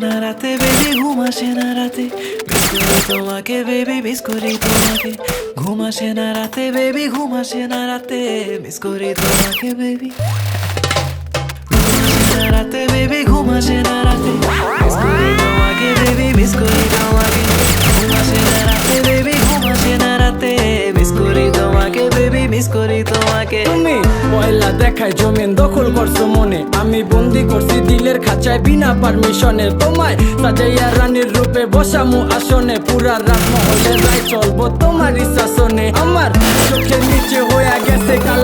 না রাতে বেবি ঘুম আসে না রাতে মিস করি তোমাকে বেবি মিস করি তোমাকে ঘুম আসে না রাতে বেবি ঘুম আসে না রাতে মিস করি তোমাকে বেবি রাতে বেবি ঘুম আসে না রাতে মিস করি তোমাকে বেবি মিস করি তোমাকে ঘুম আসে না রাতে বেবি ঘুম আসে না রাতে মিস করি তোমাকে বেবি মিস করি তোমাকে তুমি পয়লা দেখায় জমিন দখল করছো মনে আমি বন্দি করছি দিলের খাঁচায় বিনা পারমিশনে তোমায় সাজাইয়া রানীর রূপে বসামু আসনে পুরা রাত মহলে রায় চলবো তোমারই শাসনে আমার চোখের নিচে হয়ে গেছে কালা